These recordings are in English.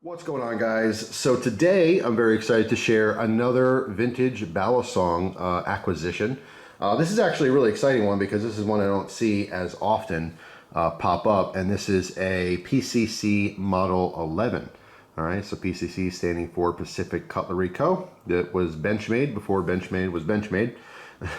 What's going on, guys? So today I'm very excited to share another vintage Balisong acquisition. This is actually a really exciting one because this is one I don't see as often pop up, and this is a PCC Model 11. All right, so PCC standing for Pacific Cutlery Co. That was Benchmade before Benchmade was Benchmade.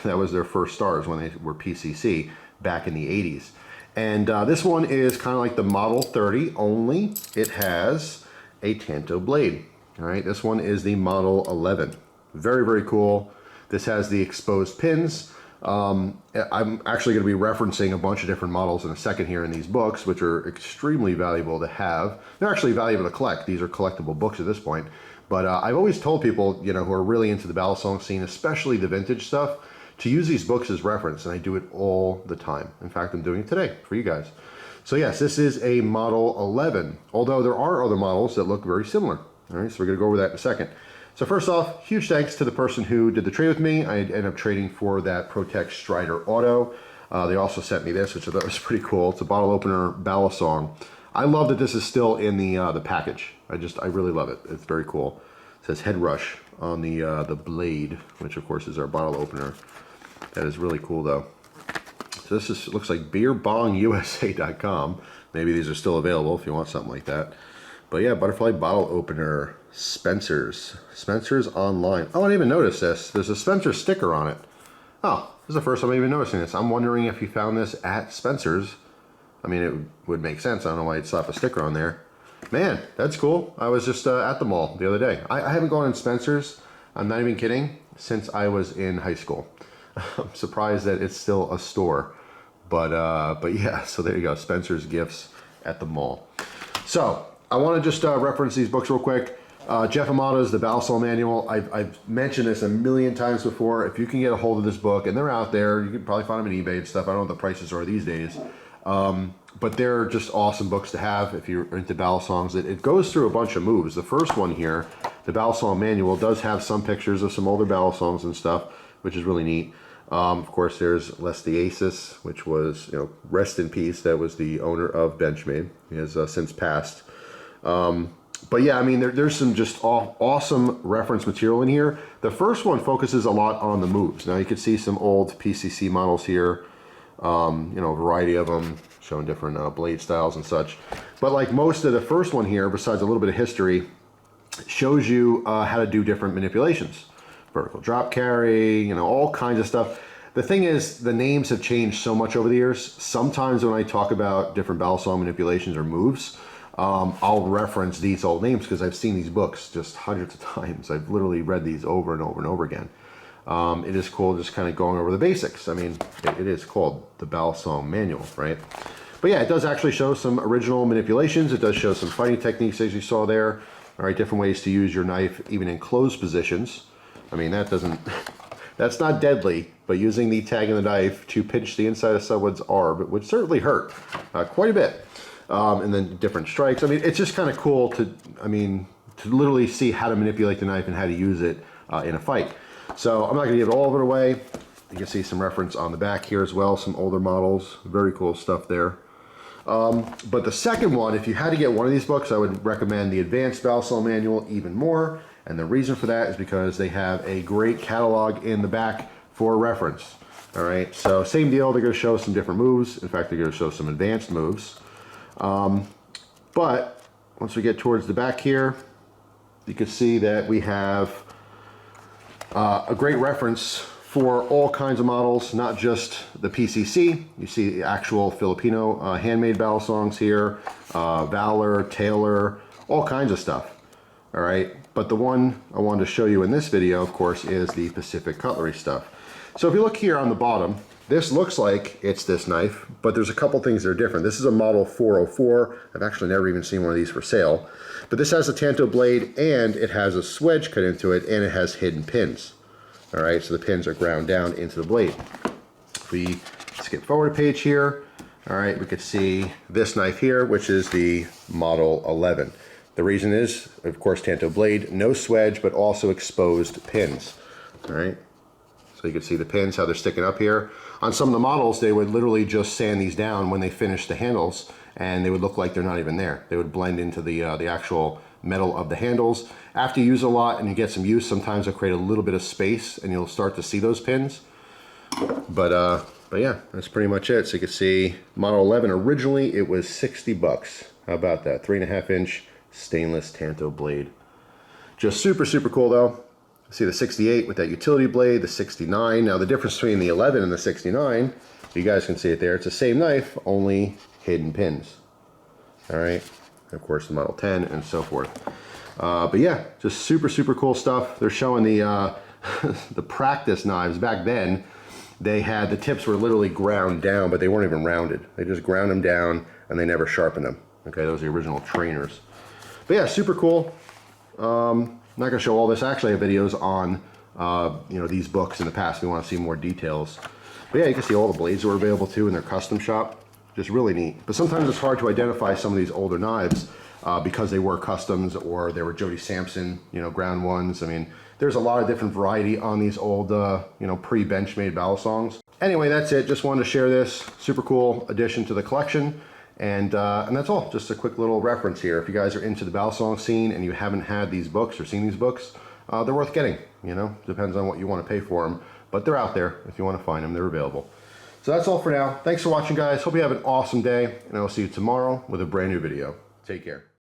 That was their first stars when they were PCC back in the 80s. And this one is kind of like the Model 30, only it has a Tanto blade. All right, this one is the Model 11. Very, very cool. This has the exposed pins. I'm actually going to be referencing a bunch of different models in a second here in these books, which are extremely valuable to have. They're actually valuable to collect. These are collectible books at this point. But I've always told people, you know, who are really into the Balisong scene, especially the vintage stuff, to use these books as reference, and I do it all the time. In fact, I'm doing it today for you guys. So yes, this is a Model 11, although there are other models that look very similar. All right, so we're gonna go over that in a second. So first off, huge thanks to the person who did the trade with me. I ended up trading for that ProTech Strider Auto. They also sent me this, which I thought was pretty cool. It's a bottle opener Balisong. I love that this is still in the package. I really love it. It's very cool. It says Head Rush on the blade, which of course is our bottle opener. That is really cool though. So this looks like beerbongusa.com. Maybe these are still available if you want something like that. But yeah, butterfly bottle opener, Spencer's online. Oh, I didn't even notice this. There's a Spencer sticker on it. Oh, this is the first time I'm even noticing this. I'm wondering if you found this at Spencer's. I mean, it would make sense. I don't know why you'd slap a sticker on there. Man, that's cool. I was just at the mall the other day. I haven't gone in Spencer's, I'm not even kidding, since I was in high school. I'm surprised that it's still a store, but yeah, so there you go, Spencer's Gifts at the mall. So I want to just reference these books real quick. Jeff Amato's The Balisong Manual. I've mentioned this a million times before. If you can get a hold of this book, and they're out there, you can probably find them on eBay and stuff. I don't know what the prices are these days, but they're just awesome books to have if you're into Balisongs. It goes through a bunch of moves. The first one here, The Balisong Manual, does have some pictures of some older Balisongs and stuff, which is really neat. Of course, there's Lestiasis, which was, you know, rest in peace. That was the owner of Benchmade. He has since passed. But yeah, I mean, there's some just awesome reference material in here. The first one focuses a lot on the moves. Now you can see some old PCC models here, you know, a variety of them showing different blade styles and such. But like most of the first one here, besides a little bit of history, shows you how to do different manipulations. Vertical drop carry, you know, all kinds of stuff. The thing is, the names have changed so much over the years. Sometimes when I talk about different Balisong manipulations or moves, I'll reference these old names because I've seen these books just hundreds of times. I've literally read these over and over and over again. It is cool just kind of going over the basics. I mean, it is called the Balisong Manual, right? But yeah, it does actually show some original manipulations. It does show some fighting techniques, as you saw there. All right, different ways to use your knife even in closed positions. I mean, that's not deadly, but using the tag of the knife to pinch the inside of someone's arm would certainly hurt quite a bit. And then different strikes. I mean, it's just kind of cool to literally see how to manipulate the knife and how to use it in a fight. So I'm not going to give it all of it away. You can see some reference on the back here as well, some older models. Very cool stuff there. But the second one, if you had to get one of these books, I would recommend the Advanced Balisong Manual even more. And the reason for that is because they have a great catalog in the back for reference. All right, so same deal, they're going to show some different moves. In fact, they're going to show some advanced moves. But once we get towards the back here, you can see that we have a great reference for all kinds of models, not just the PCC. You see the actual Filipino handmade Balisongs here, Valor, Taylor, all kinds of stuff. All right, but the one I wanted to show you in this video, of course, is the Pacific Cutlery stuff. So if you look here on the bottom, this looks like it's this knife, but there's a couple things that are different. This is a model 404. I've actually never even seen one of these for sale. But this has a Tanto blade, and it has a swedge cut into it, and it has hidden pins. All right, so the pins are ground down into the blade. If we skip forward a page here, all right, we could see this knife here, which is the Model 11. The reason is, of course, Tanto blade, no swedge, but also exposed pins. All right, so you can see the pins, how they're sticking up here. On some of the models, they would literally just sand these down when they finished the handles, and they would look like they're not even there. They would blend into the actual metal of the handles. After you use it a lot and you get some use, sometimes it'll create a little bit of space and you'll start to see those pins. But yeah, that's pretty much it. So you can see Model 11, originally it was 60 bucks. How about that? 3.5-inch stainless tanto blade. Just super, super cool though. See the 68 with that utility blade, the 69. Now the difference between the 11 and the 69, you guys can see it there. It's the same knife, only hidden pins. All right. Of course, the Model 10 and so forth. But yeah, just super, super cool stuff. They're showing the the practice knives. Back then, they had, the tips were literally ground down, but they weren't even rounded. They just ground them down and they never sharpened them. Okay, those are the original trainers. But yeah, super cool. I'm not gonna show all this. I actually have videos on you know, these books in the past if you want to see more details. But yeah, you can see all the blades that were available too in their custom shop. Just really neat. But sometimes it's hard to identify some of these older knives because they were customs or they were Jody Sampson, you know, ground ones. I mean, there's a lot of different variety on these old, you know, pre-Benchmade Balisongs. Anyway, that's it. Just wanted to share this super cool addition to the collection. And that's all. Just a quick little reference here. If you guys are into the Balisong scene and you haven't had these books or seen these books, they're worth getting. You know, depends on what you want to pay for them. But they're out there. If you want to find them, they're available. So that's all for now. Thanks for watching, guys. Hope you have an awesome day. And I will see you tomorrow with a brand new video. Take care.